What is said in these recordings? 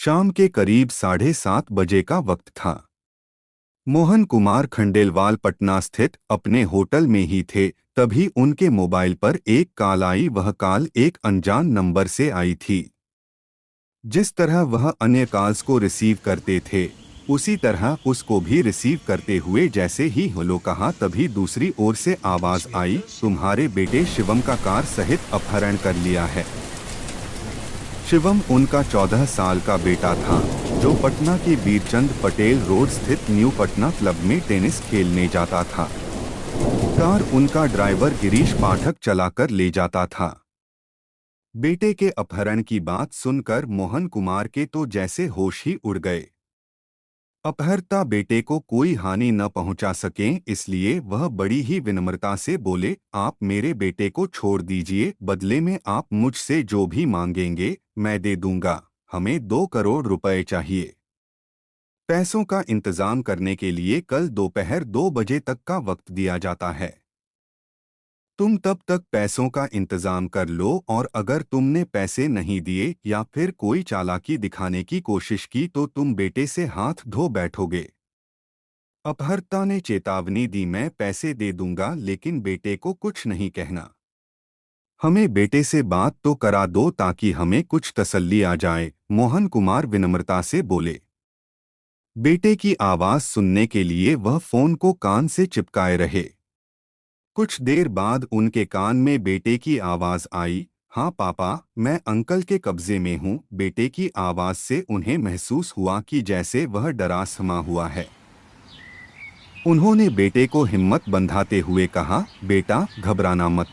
शाम के करीब 7:30 बजे का वक्त था। मोहन कुमार खंडेलवाल पटना स्थित अपने होटल में ही थे, तभी उनके मोबाइल पर एक कॉल आई। वह कॉल एक अनजान नंबर से आई थी। जिस तरह वह अन्य कॉल्स को रिसीव करते थे, उसी तरह उसको भी रिसीव करते हुए जैसे ही हेलो कहा, तभी दूसरी ओर से आवाज आई, तुम्हारे बेटे शिवम का कार सहित अपहरण कर लिया है। शिवम उनका 14 साल का बेटा था, जो पटना के बीरचंद पटेल रोड स्थित न्यू पटना क्लब में टेनिस खेलने जाता था। कार उनका ड्राइवर गिरीश पाठक चलाकर ले जाता था। बेटे के अपहरण की बात सुनकर मोहन कुमार के तो जैसे होश ही उड़ गए। अपहर्ता बेटे को कोई हानि न पहुंचा सकें, इसलिए वह बड़ी ही विनम्रता से बोले, आप मेरे बेटे को छोड़ दीजिए, बदले में आप मुझसे जो भी मांगेंगे मैं दे दूंगा। हमें 2 करोड़ रुपए चाहिए। पैसों का इंतजाम करने के लिए कल दोपहर 2 बजे तक का वक्त दिया जाता है। तुम तब तक पैसों का इंतजाम कर लो, और अगर तुमने पैसे नहीं दिए या फिर कोई चालाकी दिखाने की कोशिश की तो तुम बेटे से हाथ धो बैठोगे। अपहर्ता ने चेतावनी दी, मैं पैसे दे दूंगा लेकिन बेटे को कुछ नहीं कहना। हमें बेटे से बात तो करा दो ताकि हमें कुछ तसल्ली आ जाए, मोहन कुमार विनम्रता से बोले। बेटे की आवाज सुनने के लिए वह फोन को कान से चिपकाए रहे। कुछ देर बाद उनके कान में बेटे की आवाज आई, हाँ पापा, मैं अंकल के कब्जे में हूँ। बेटे की आवाज से उन्हें महसूस हुआ कि जैसे वह डरा समा हुआ है। उन्होंने बेटे को हिम्मत बंधाते हुए कहा, बेटा घबराना मत,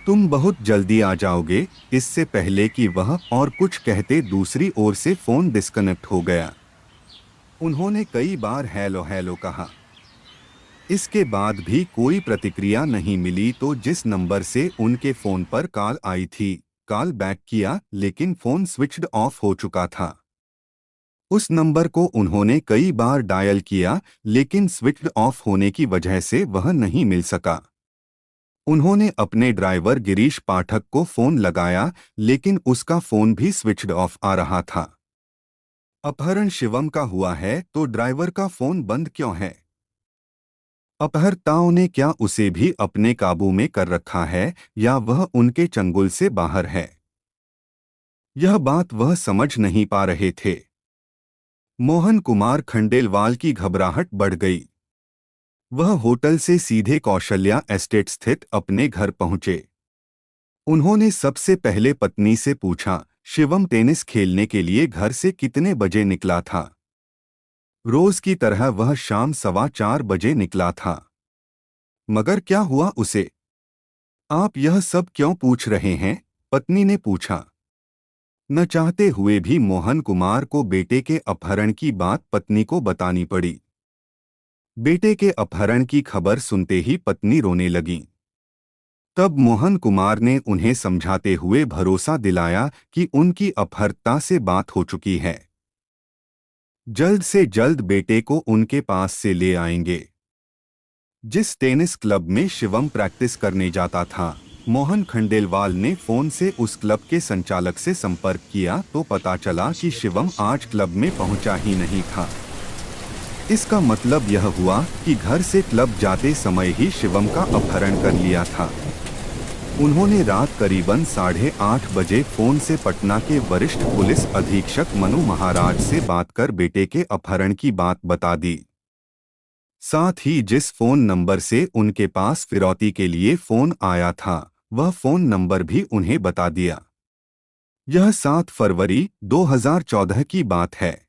तुम बहुत जल्दी आ जाओगे। इससे पहले कि वह और कुछ कहते, दूसरी ओर से फोन डिस्कनेक्ट हो गया। उन्होंने कई बार हेलो हेलो कहा। इसके बाद भी कोई प्रतिक्रिया नहीं मिली, तो जिस नंबर से उनके फोन पर कॉल आई थी, कॉल बैक किया, लेकिन फोन स्विच्ड ऑफ हो चुका था। उस नंबर को उन्होंने कई बार डायल किया, लेकिन स्विच्ड ऑफ होने की वजह से वह नहीं मिल सका। उन्होंने अपने ड्राइवर गिरीश पाठक को फोन लगाया, लेकिन उसका फोन भी स्विच्ड ऑफ आ रहा था। अपहरण शिवम का हुआ है तो ड्राइवर का फोन बंद क्यों है? अपहर्ताओं ने क्या उसे भी अपने काबू में कर रखा है, या वह उनके चंगुल से बाहर है? यह बात वह समझ नहीं पा रहे थे। मोहन कुमार खंडेलवाल की घबराहट बढ़ गई। वह होटल से सीधे कौशल्या एस्टेट स्थित अपने घर पहुंचे। उन्होंने सबसे पहले पत्नी से पूछा, शिवम टेनिस खेलने के लिए घर से कितने बजे निकला था? रोज की तरह वह शाम 4:15 बजे निकला था। मगर क्या हुआ उसे? आप यह सब क्यों पूछ रहे हैं? पत्नी ने पूछा। न चाहते हुए भी मोहन कुमार को बेटे के अपहरण की बात पत्नी को बतानी पड़ी। बेटे के अपहरण की खबर सुनते ही पत्नी रोने लगी। तब मोहन कुमार ने उन्हें समझाते हुए भरोसा दिलाया कि उनकी अपहर्ता से बात हो चुकी है। जल्द से जल्द बेटे को उनके पास से ले आएंगे। जिस टेनिस क्लब में शिवम प्रैक्टिस करने जाता था, मोहन खंडेलवाल ने फोन से उस क्लब के संचालक से संपर्क किया तो पता चला कि शिवम आज क्लब में पहुंचा ही नहीं था। इसका मतलब यह हुआ कि घर से क्लब जाते समय ही शिवम का अपहरण कर लिया था। उन्होंने रात करीबन 8:30 बजे फोन से पटना के वरिष्ठ पुलिस अधीक्षक मनु महाराज से बात कर बेटे के अपहरण की बात बता दी। साथ ही जिस फोन नंबर से उनके पास फिरौती के लिए फोन आया था, वह फोन नंबर भी उन्हें बता दिया। यह 7 फरवरी 2014 की बात है।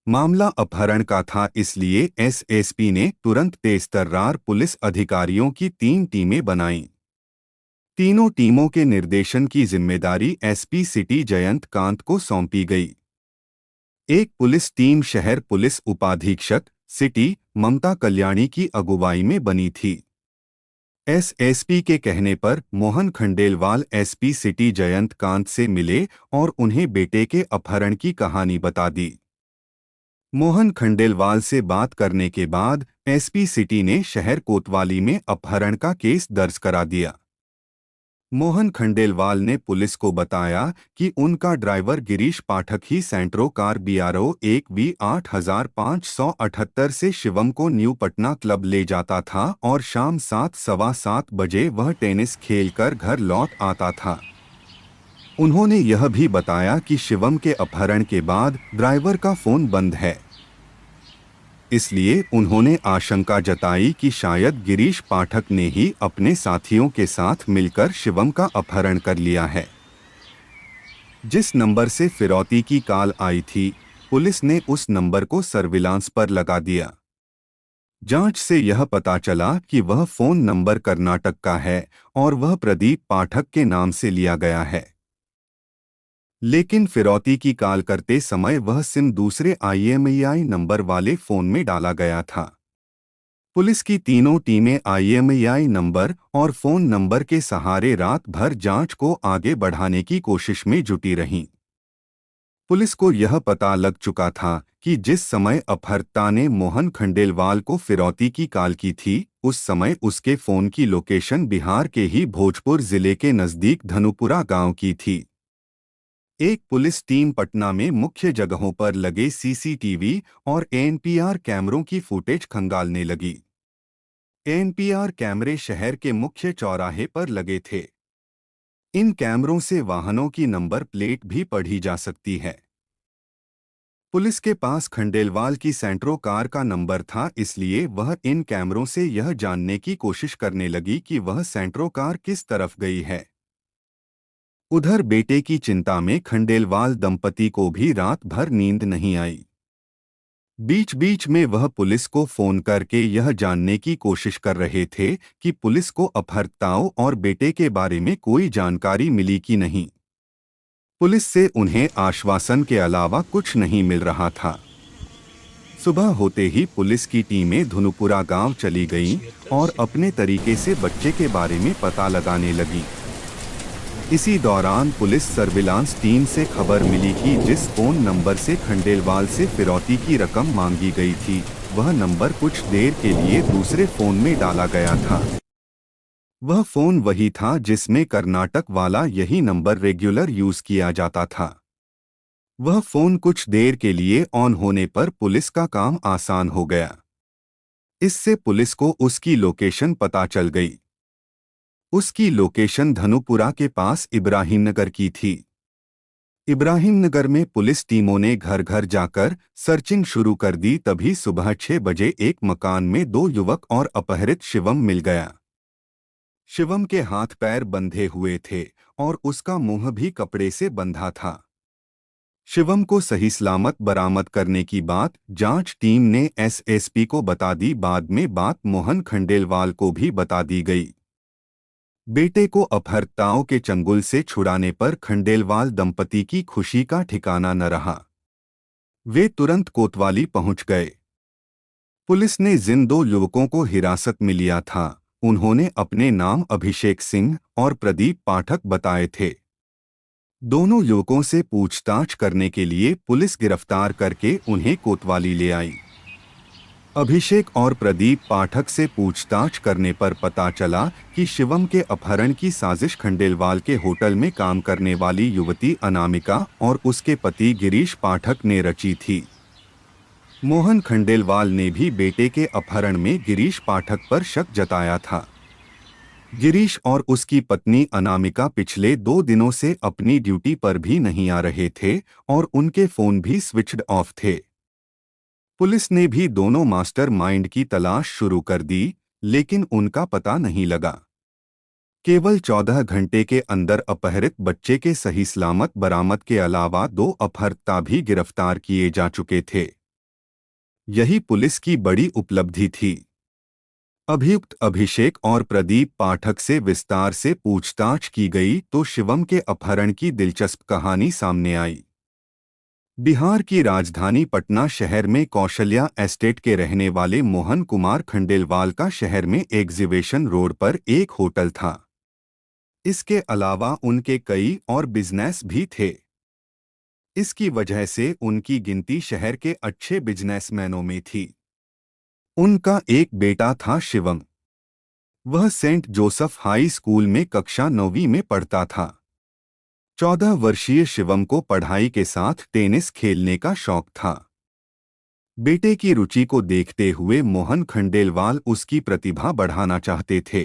मामला अपहरण का था, इसलिए एसएसपी ने तुरंत तेजतर्रार पुलिस अधिकारियों की 3 टीमें बनाईं। तीनों टीमों के निर्देशन की जिम्मेदारी एसपी सिटी जयंत कांत को सौंपी गई। एक पुलिस टीम शहर पुलिस उपाधीक्षक सिटी ममता कल्याणी की अगुवाई में बनी थी। एसएसपी के कहने पर मोहन खंडेलवाल एसपी सिटी जयंत कांत से मिले और उन्हें बेटे के अपहरण की कहानी बता दी। मोहन खंडेलवाल से बात करने के बाद एसपी सिटी ने शहर कोतवाली में अपहरण का केस दर्ज करा दिया। मोहन खंडेलवाल ने पुलिस को बताया कि उनका ड्राइवर गिरीश पाठक ही सेंट्रो कार BRO 1V8578 से शिवम को न्यू पटना क्लब ले जाता था और शाम 7:15 बजे वह टेनिस खेलकर घर लौट आता था। उन्होंने यह भी बताया कि शिवम के अपहरण के बाद ड्राइवर का फोन बंद है, इसलिए उन्होंने आशंका जताई कि शायद गिरीश पाठक ने ही अपने साथियों के साथ मिलकर शिवम का अपहरण कर लिया है। जिस नंबर से फिरौती की कॉल आई थी, पुलिस ने उस नंबर को सर्विलांस पर लगा दिया। जांच से यह पता चला कि वह फोन नंबर कर्नाटक का है और वह प्रदीप पाठक के नाम से लिया गया है। लेकिन फिरौती की कॉल करते समय वह सिम दूसरे IMEI नंबर वाले फोन में डाला गया था। पुलिस की तीनों टीमें IMEI नंबर और फोन नंबर के सहारे रात भर जांच को आगे बढ़ाने की कोशिश में जुटी रहीं। पुलिस को यह पता लग चुका था कि जिस समय अपहर्ता ने मोहन खंडेलवाल को फिरौती की कॉल की थी, उस समय उसके फोन की लोकेशन बिहार के ही भोजपुर जिले के नजदीक धनुपुरा गांव की थी। एक पुलिस टीम पटना में मुख्य जगहों पर लगे CCTV और ANPR कैमरों की फुटेज खंगालने लगी। ANPR कैमरे शहर के मुख्य चौराहे पर लगे थे। इन कैमरों से वाहनों की नंबर प्लेट भी पढ़ी जा सकती है। पुलिस के पास खंडेलवाल की सेंट्रो कार का नंबर था, इसलिए वह इन कैमरों से यह जानने की कोशिश करने लगी कि वह सेंट्रो कार किस तरफ गई है। उधर बेटे की चिंता में खंडेलवाल दंपति को भी रात भर नींद नहीं आई। बीच बीच में वह पुलिस को फोन करके यह जानने की कोशिश कर रहे थे कि पुलिस को अपहर्ताओं और बेटे के बारे में कोई जानकारी मिली कि नहीं। पुलिस से उन्हें आश्वासन के अलावा कुछ नहीं मिल रहा था। सुबह होते ही पुलिस की टीमें धनुपुरा गांव चली गईं और अपने तरीके से बच्चे के बारे में पता लगाने लगी। इसी दौरान पुलिस सर्विलांस टीम से खबर मिली कि जिस फोन नंबर से खंडेलवाल से फिरौती की रकम मांगी गई थी, वह नंबर कुछ देर के लिए दूसरे फोन में डाला गया था। वह फोन वही था जिसमें कर्नाटक वाला यही नंबर रेगुलर यूज किया जाता था। वह फोन कुछ देर के लिए ऑन होने पर पुलिस का काम आसान हो गया। इससे पुलिस को उसकी लोकेशन पता चल गई। उसकी लोकेशन धनुपुरा के पास इब्राहिमनगर की थी। इब्राहिमनगर में पुलिस टीमों ने घर घर जाकर सर्चिंग शुरू कर दी। तभी सुबह 6 बजे एक मकान में 2 युवक और अपहृत शिवम मिल गया। शिवम के हाथ पैर बंधे हुए थे और उसका मुंह भी कपड़े से बंधा था। शिवम को सही सलामत बरामद करने की बात जांच टीम ने SSP को बता दी। बाद में बात मोहन खंडेलवाल को भी बता दी गई। बेटे को अपहर्ताओं के चंगुल से छुड़ाने पर खंडेलवाल दंपति की खुशी का ठिकाना न रहा। वे तुरंत कोतवाली पहुंच गए। पुलिस ने जिन 2 युवकों को हिरासत में लिया था, उन्होंने अपने नाम अभिषेक सिंह और प्रदीप पाठक बताए थे। दोनों युवकों से पूछताछ करने के लिए पुलिस गिरफ्तार करके उन्हें कोतवाली ले आई। अभिषेक और प्रदीप पाठक से पूछताछ करने पर पता चला कि शिवम के अपहरण की साजिश खंडेलवाल के होटल में काम करने वाली युवती अनामिका और उसके पति गिरीश पाठक ने रची थी। मोहन खंडेलवाल ने भी बेटे के अपहरण में गिरीश पाठक पर शक जताया था। गिरीश और उसकी पत्नी अनामिका पिछले 2 दिनों से अपनी ड्यूटी पर भी नहीं आ रहे थे और उनके फोन भी स्विच्ड ऑफ थे। पुलिस ने भी दोनों मास्टरमाइंड की तलाश शुरू कर दी, लेकिन उनका पता नहीं लगा। केवल 14 घंटे के अंदर अपहृत बच्चे के सही सलामत बरामद के अलावा 2 अपहर्ता भी गिरफ्तार किए जा चुके थे। यही पुलिस की बड़ी उपलब्धि थी। अभियुक्त अभिषेक और प्रदीप पाठक से विस्तार से पूछताछ की गई तो शिवम के अपहरण की दिलचस्प कहानी सामने आई। बिहार की राजधानी पटना शहर में कौशल्या एस्टेट के रहने वाले मोहन कुमार खंडेलवाल का शहर में एग्जीबिशन रोड पर एक होटल था। इसके अलावा उनके कई और बिजनेस भी थे। इसकी वजह से उनकी गिनती शहर के अच्छे बिजनेसमैनों में थी। उनका एक बेटा था शिवम। वह सेंट जोसेफ हाई स्कूल में कक्षा 9वीं में पढ़ता था। 14 वर्षीय शिवम को पढ़ाई के साथ टेनिस खेलने का शौक था। बेटे की रुचि को देखते हुए मोहन खंडेलवाल उसकी प्रतिभा बढ़ाना चाहते थे।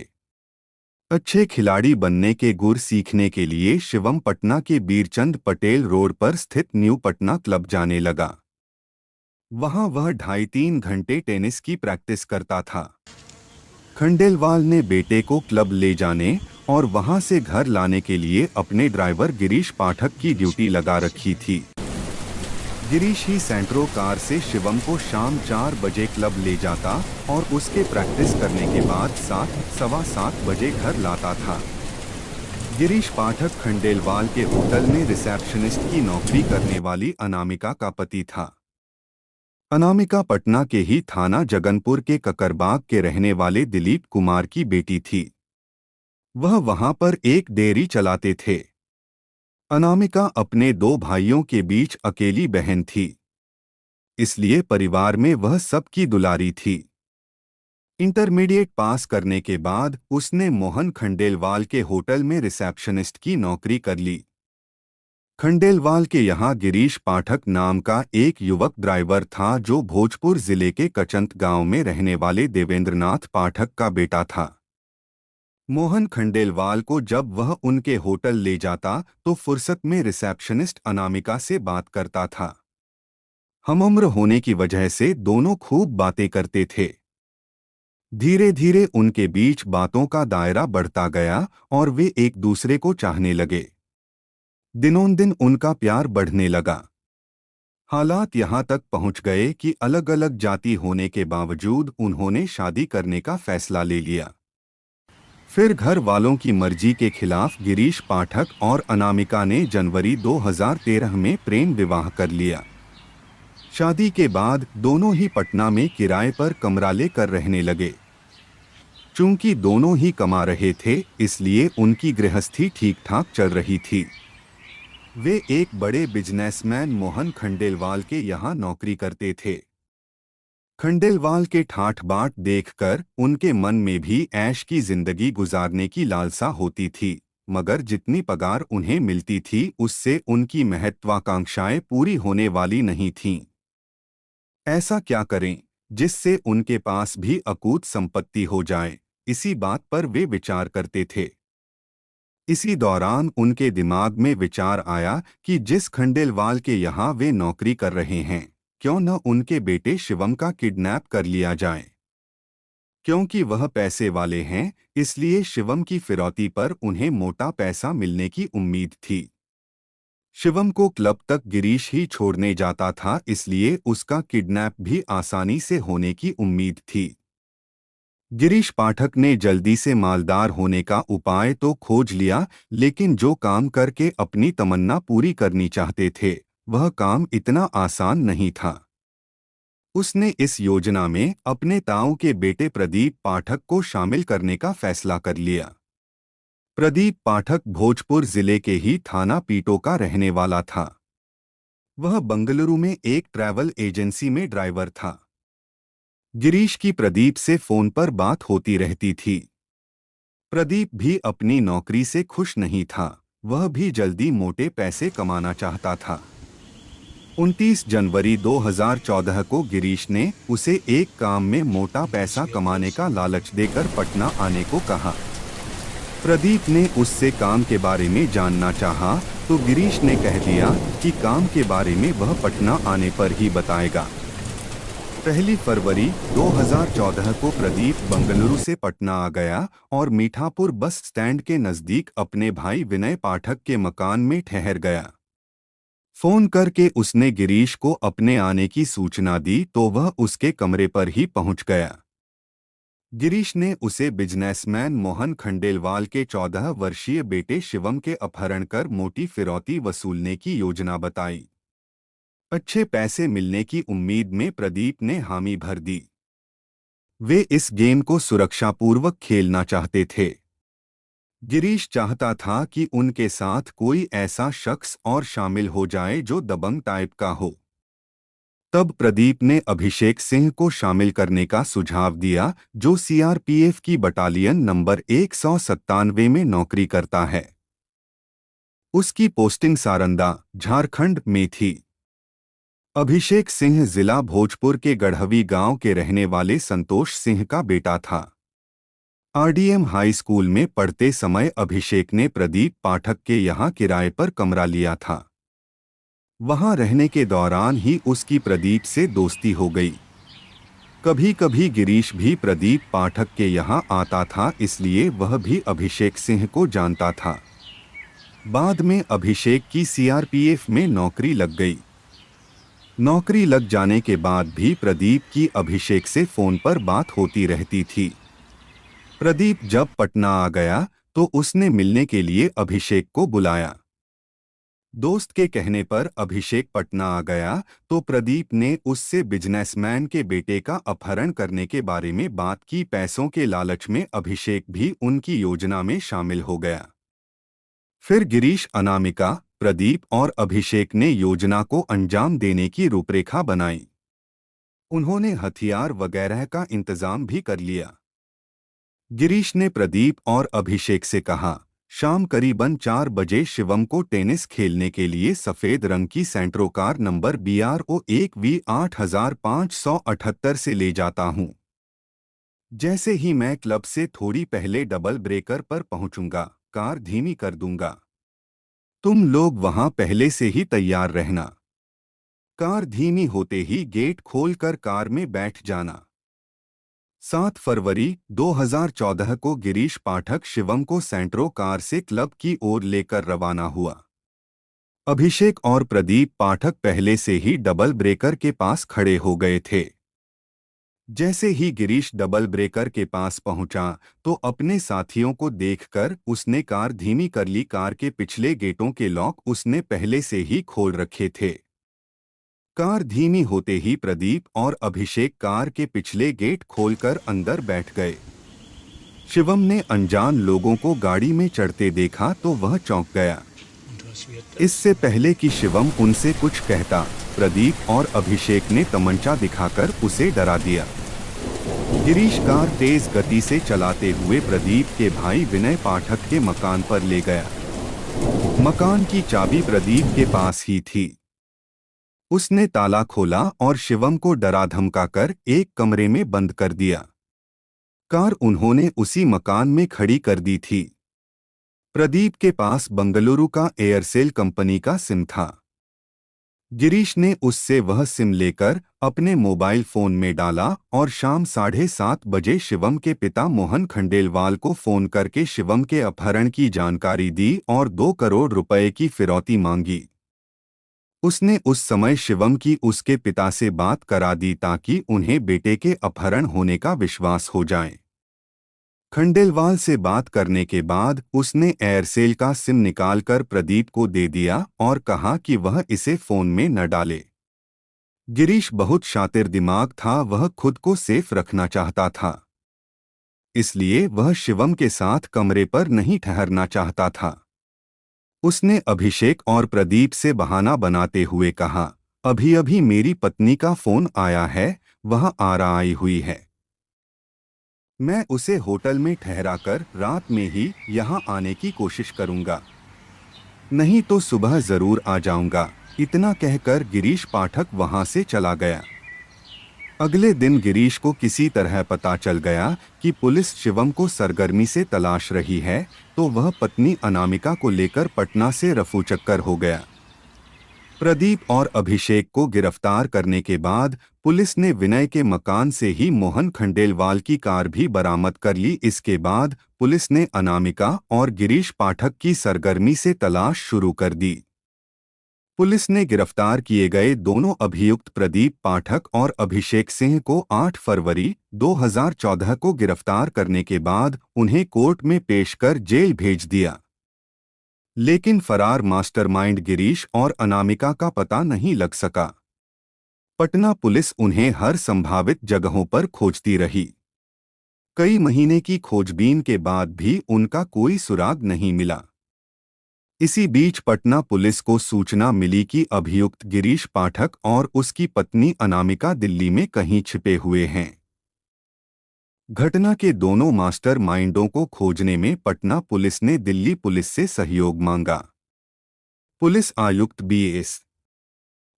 अच्छे खिलाड़ी बनने के गुर सीखने के लिए शिवम पटना के बीरचंद पटेल रोड पर स्थित न्यू पटना क्लब जाने लगा। वहां वह 2.5-3 घंटे टेनिस की प्रैक्टिस करता था। खंडेलवाल ने बेटे को क्लब ले जाने और वहां से घर लाने के लिए अपने ड्राइवर गिरीश पाठक की ड्यूटी लगा रखी थी। गिरीश ही सेंट्रो कार से शिवम को शाम 4 बजे क्लब ले जाता और उसके प्रैक्टिस करने के बाद 7-7:15 बजे घर लाता था। गिरीश पाठक खंडेलवाल के होटल में रिसेप्शनिस्ट की नौकरी करने वाली अनामिका का पति था। अनामिका पटना के ही थाना जगनपुर के ककरबाग के रहने वाले दिलीप कुमार की बेटी थी। वह वहां पर एक डेयरी चलाते थे। अनामिका अपने 2 भाइयों के बीच अकेली बहन थी, इसलिए परिवार में वह सबकी दुलारी थी। इंटरमीडिएट पास करने के बाद उसने मोहन खंडेलवाल के होटल में रिसेप्शनिस्ट की नौकरी कर ली। खंडेलवाल के यहाँ गिरीश पाठक नाम का एक युवक ड्राइवर था जो भोजपुर जिले के कचंत गांव में रहने वाले देवेंद्रनाथ पाठक का बेटा था। मोहन खंडेलवाल को जब वह उनके होटल ले जाता तो फुर्सत में रिसेप्शनिस्ट अनामिका से बात करता था। हमउम्र होने की वजह से दोनों खूब बातें करते थे। धीरे धीरे उनके बीच बातों का दायरा बढ़ता गया और वे एक दूसरे को चाहने लगे। दिनों दिन उनका प्यार बढ़ने लगा। हालात यहाँ तक पहुँच गए कि अलग अलग जाति होने के बावजूद उन्होंने शादी करने का फैसला ले लिया। फिर घर वालों की मर्जी के खिलाफ गिरीश पाठक और अनामिका ने जनवरी 2013 में प्रेम विवाह कर लिया। शादी के बाद दोनों ही पटना में किराए पर कमरा लेकर रहने लगे। चूंकि दोनों ही कमा रहे थे, इसलिए उनकी गृहस्थी ठीक ठाक चल रही थी। वे एक बड़े बिजनेसमैन मोहन खंडेलवाल के यहाँ नौकरी करते थे। खंडेलवाल के ठाठ बाट देखकर उनके मन में भी ऐश की जिंदगी गुजारने की लालसा होती थी, मगर जितनी पगार उन्हें मिलती थी उससे उनकी महत्वाकांक्षाएं पूरी होने वाली नहीं थीं। ऐसा क्या करें जिससे उनके पास भी अकूत संपत्ति हो जाए, इसी बात पर वे विचार करते थे। इसी दौरान उनके दिमाग में विचार आया कि जिस खंडेलवाल के यहाँ वे नौकरी कर रहे हैं, क्यों न उनके बेटे शिवम का किडनैप कर लिया जाए। क्योंकि वह पैसे वाले हैं, इसलिए शिवम की फिरौती पर उन्हें मोटा पैसा मिलने की उम्मीद थी। शिवम को क्लब तक गिरीश ही छोड़ने जाता था, इसलिए उसका किडनैप भी आसानी से होने की उम्मीद थी। गिरीश पाठक ने जल्दी से मालदार होने का उपाय तो खोज लिया, लेकिन जो काम करके अपनी तमन्ना पूरी करनी चाहते थे, वह काम इतना आसान नहीं था। उसने इस योजना में अपने ताऊ के बेटे प्रदीप पाठक को शामिल करने का फैसला कर लिया। प्रदीप पाठक भोजपुर जिले के ही थाना पीटो का रहने वाला था। वह बंगलुरु में एक ट्रैवल एजेंसी में ड्राइवर था। गिरीश की प्रदीप से फोन पर बात होती रहती थी। प्रदीप भी अपनी नौकरी से खुश नहीं था, वह भी जल्दी मोटे पैसे कमाना चाहता था। 29 जनवरी 2014 को गिरीश ने उसे एक काम में मोटा पैसा कमाने का लालच देकर पटना आने को कहा। प्रदीप ने उससे काम के बारे में जानना चाहा, तो गिरीश ने कह दिया कि काम के बारे में वह पटना आने पर ही बताएगा। 1 फरवरी 2014 को प्रदीप बंगलुरु से पटना आ गया और मीठापुर बस स्टैंड के नजदीक अपने भाई विनय पाठक के मकान में ठहर गया। फोन करके उसने गिरीश को अपने आने की सूचना दी तो वह उसके कमरे पर ही पहुंच गया। गिरीश ने उसे बिजनेसमैन मोहन खंडेलवाल के 14 वर्षीय बेटे शिवम के अपहरण कर मोटी फिरौती वसूलने की योजना बताई। अच्छे पैसे मिलने की उम्मीद में प्रदीप ने हामी भर दी। वे इस गेम को सुरक्षापूर्वक खेलना चाहते थे। गिरीश चाहता था कि उनके साथ कोई ऐसा शख्स और शामिल हो जाए जो दबंग टाइप का हो। तब प्रदीप ने अभिषेक सिंह को शामिल करने का सुझाव दिया, जो सीआरपीएफ की बटालियन नंबर 197 में नौकरी करता है। उसकी पोस्टिंग सारंदा, झारखंड में थी। अभिषेक सिंह जिला भोजपुर के गढ़वी गांव के रहने वाले संतोष सिंह का बेटा था। आरडीएम हाई स्कूल में पढ़ते समय अभिषेक ने प्रदीप पाठक के यहाँ किराए पर कमरा लिया था। वहां रहने के दौरान ही उसकी प्रदीप से दोस्ती हो गई। कभी कभी गिरीश भी प्रदीप पाठक के यहाँ आता था, इसलिए वह भी अभिषेक सिंह को जानता था। बाद में अभिषेक की सीआरपीएफ में नौकरी लग गई। नौकरी लग जाने के बाद भी प्रदीप की अभिषेक से फोन पर बात होती रहती थी। प्रदीप जब पटना आ गया तो उसने मिलने के लिए अभिषेक को बुलाया। दोस्त के कहने पर अभिषेक पटना आ गया तो प्रदीप ने उससे बिजनेसमैन के बेटे का अपहरण करने के बारे में बात की। पैसों के लालच में अभिषेक भी उनकी योजना में शामिल हो गया। फिर गिरीश, अनामिका, प्रदीप और अभिषेक ने योजना को अंजाम देने की रूपरेखा बनाई। उन्होंने हथियार वगैरह का इंतजाम भी कर लिया। गिरीश ने प्रदीप और अभिषेक से कहा, शाम करीबन 4 बजे शिवम को टेनिस खेलने के लिए सफेद रंग की सेंट्रो कार नंबर BRO1V 8578 से ले जाता हूं। जैसे ही मैं क्लब से थोड़ी पहले डबल ब्रेकर पर पहुंचूंगा, कार धीमी कर दूंगा। तुम लोग वहां पहले से ही तैयार रहना। कार धीमी होते ही गेट खोलकर कार में बैठ जाना। 7 फरवरी 2014 को गिरीश पाठक शिवम को सेंट्रो कार से क्लब की ओर लेकर रवाना हुआ। अभिषेक और प्रदीप पाठक पहले से ही डबल ब्रेकर के पास खड़े हो गए थे। जैसे ही गिरीश डबल ब्रेकर के पास पहुंचा तो अपने साथियों को देखकर उसने कार धीमी कर ली। कार के पिछले गेटों के लॉक उसने पहले से ही खोल रखे थे। कार धीमी होते ही प्रदीप और अभिषेक कार के पिछले गेट खोलकर अंदर बैठ गए। शिवम ने अनजान लोगों को गाड़ी में चढ़ते देखा तो वह चौंक गया। इससे पहले कि शिवम उनसे कुछ कहता, प्रदीप और अभिषेक ने तमंचा दिखाकर उसे डरा दिया। गिरीश कार तेज गति से चलाते हुए प्रदीप के भाई विनय पाठक के मकान पर ले गया। मकान की चाबी प्रदीप के पास ही थी। उसने ताला खोला और शिवम को डरा धमकाकर एक कमरे में बंद कर दिया। कार उन्होंने उसी मकान में खड़ी कर दी थी। प्रदीप के पास बंगलुरु का एयरसेल कंपनी का सिम था। गिरीश ने उससे वह सिम लेकर अपने मोबाइल फोन में डाला और शाम 7:30 बजे शिवम के पिता मोहन खंडेलवाल को फोन करके शिवम के अपहरण की जानकारी दी और 2 करोड़ रुपए की फिरौती मांगी। उसने उस समय शिवम की उसके पिता से बात करा दी ताकि उन्हें बेटे के अपहरण होने का विश्वास हो जाए। खंडेलवाल से बात करने के बाद उसने एयरसेल का सिम निकालकर प्रदीप को दे दिया और कहा कि वह इसे फोन में न डाले। गिरीश बहुत शातिर दिमाग था, वह खुद को सेफ रखना चाहता था। इसलिए वह शिवम के साथ कमरे पर नहीं ठहरना चाहता था। उसने अभिषेक और प्रदीप से बहाना बनाते हुए कहा, अभी अभी मेरी पत्नी का फोन आया है, वह आरा आई हुई है। मैं उसे होटल में ठहराकर रात में ही यहाँ आने की कोशिश करूँगा, नहीं तो सुबह ज़रूर आ जाऊँगा। इतना कहकर गिरीश पाठक वहाँ से चला गया। अगले दिन गिरीश को किसी तरह पता चल गया कि पुलिस शिवम को सरगर्मी से तलाश रही है, तो वह पत्नी अनामिका को लेकर पटना से रफूचक्कर हो गया। प्रदीप और अभिषेक को गिरफ्तार करने के बाद पुलिस ने विनय के मकान से ही मोहन खंडेलवाल की कार भी बरामद कर ली। इसके बाद पुलिस ने अनामिका और गिरीश पाठक की सरगर्मी से तलाश शुरू कर दी। पुलिस ने गिरफ्तार किए गए दोनों अभियुक्त प्रदीप पाठक और अभिषेक सिंह को 8 फरवरी 2014 को गिरफ्तार करने के बाद उन्हें कोर्ट में पेश कर जेल भेज दिया। लेकिन फरार मास्टरमाइंड गिरीश और अनामिका का पता नहीं लग सका। पटना पुलिस उन्हें हर संभावित जगहों पर खोजती रही। कई महीने की खोजबीन के बाद भी उनका कोई सुराग नहीं मिला। इसी बीच पटना पुलिस को सूचना मिली कि अभियुक्त गिरीश पाठक और उसकी पत्नी अनामिका दिल्ली में कहीं छिपे हुए हैं। घटना के दोनों मास्टर माइंडों को खोजने में पटना पुलिस ने दिल्ली पुलिस से सहयोग मांगा। पुलिस आयुक्त बीएस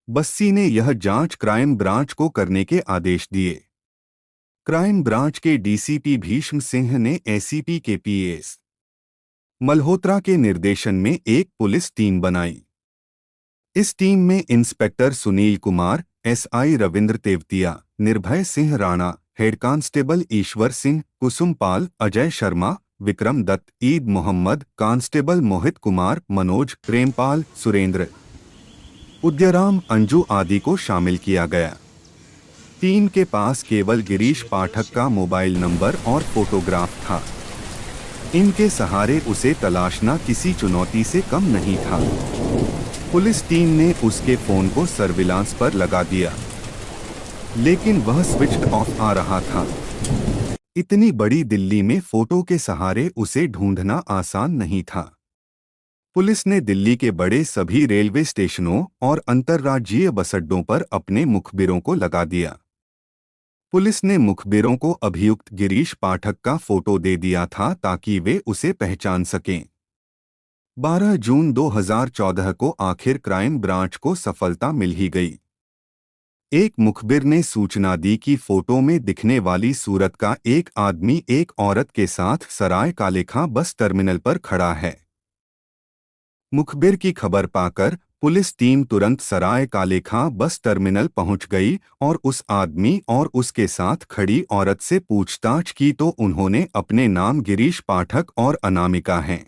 बस्सी ने यह जांच क्राइम ब्रांच को करने के आदेश दिए। क्राइम ब्रांच के डीसीपी भीष्म सिंह ने एसीपी के पीएस मल्होत्रा के निर्देशन में एक पुलिस टीम बनाई। इस टीम में इंस्पेक्टर सुनील कुमार, एसआई रविंद्र तेवतिया, निर्भय Singh Rana, head constable Ishwar Singh, कुसुमपाल, Ajay Sharma, Vikram Dutt, Eid Mohammad, constable Mohit Kumar, Manoj, Prempal, Surendra, उद्यराम, Anju आदि को शामिल किया गया। टीम के पास केवल गिरीश पाठक का मोबाइल नंबर और फोटोग्राफ था। इनके सहारे उसे तलाशना किसी चुनौती से कम नहीं था। पुलिस टीम ने उसके फोन को सर्विलांस पर लगा दिया, लेकिन वह स्विच्ड ऑफ आ रहा था। इतनी बड़ी दिल्ली में फोटो के सहारे उसे ढूंढना आसान नहीं था। पुलिस ने दिल्ली के बड़े सभी रेलवे स्टेशनों और अंतर्राज्यीय बस अड्डों पर अपने मुखबिरों को लगा दिया। पुलिस ने मुखबिरों को अभियुक्त गिरीश पाठक का फोटो दे दिया था ताकि वे उसे पहचान सकें। 12 जून 2014 को आखिर क्राइम ब्रांच को सफलता मिल ही गई। एक मुखबिर ने सूचना दी कि फोटो में दिखने वाली सूरत का एक आदमी एक औरत के साथ सराय कालेखां बस टर्मिनल पर खड़ा है। मुखबिर की खबर पाकर पुलिस टीम तुरंत सराय कालेखां बस टर्मिनल पहुंच गई और उस आदमी और उसके साथ खड़ी औरत से पूछताछ की तो उन्होंने अपने नाम गिरीश पाठक और अनामिका हैं।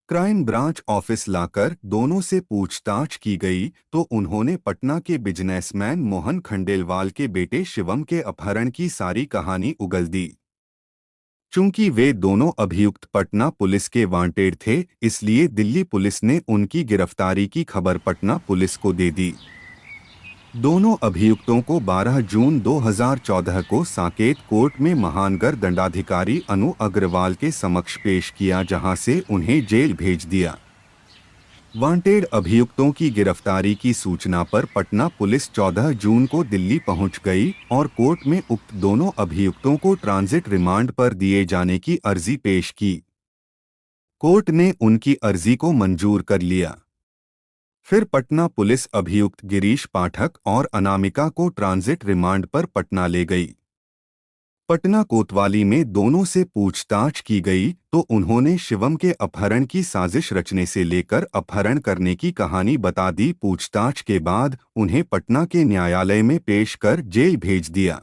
क्राइम ब्रांच ऑफिस लाकर दोनों से पूछताछ की गई तो उन्होंने पटना के बिजनेसमैन मोहन खंडेलवाल के बेटे शिवम के अपहरण की सारी कहानी उगल दी। चूंकि वे दोनों अभियुक्त पटना पुलिस के वांटेड थे, इसलिए दिल्ली पुलिस ने उनकी गिरफ्तारी की खबर पटना पुलिस को दे दी। दोनों अभियुक्तों को 12 जून 2014 को साकेत कोर्ट में महानगर दंडाधिकारी अनु अग्रवाल के समक्ष पेश किया, जहां से उन्हें जेल भेज दिया। वांटेड अभियुक्तों की गिरफ्तारी की सूचना पर पटना पुलिस 14 जून को दिल्ली पहुंच गई और कोर्ट में उक्त दोनों अभियुक्तों को ट्रांजिट रिमांड पर दिए जाने की अर्जी पेश की। कोर्ट ने उनकी अर्जी को मंजूर कर लिया। फिर पटना पुलिस अभियुक्त गिरीश पाठक और अनामिका को ट्रांजिट रिमांड पर पटना ले गई। पटना कोतवाली में दोनों से पूछताछ की गई तो उन्होंने शिवम के अपहरण की साजिश रचने से लेकर अपहरण करने की कहानी बता दी। पूछताछ के बाद उन्हें पटना के न्यायालय में पेश कर जेल भेज दिया।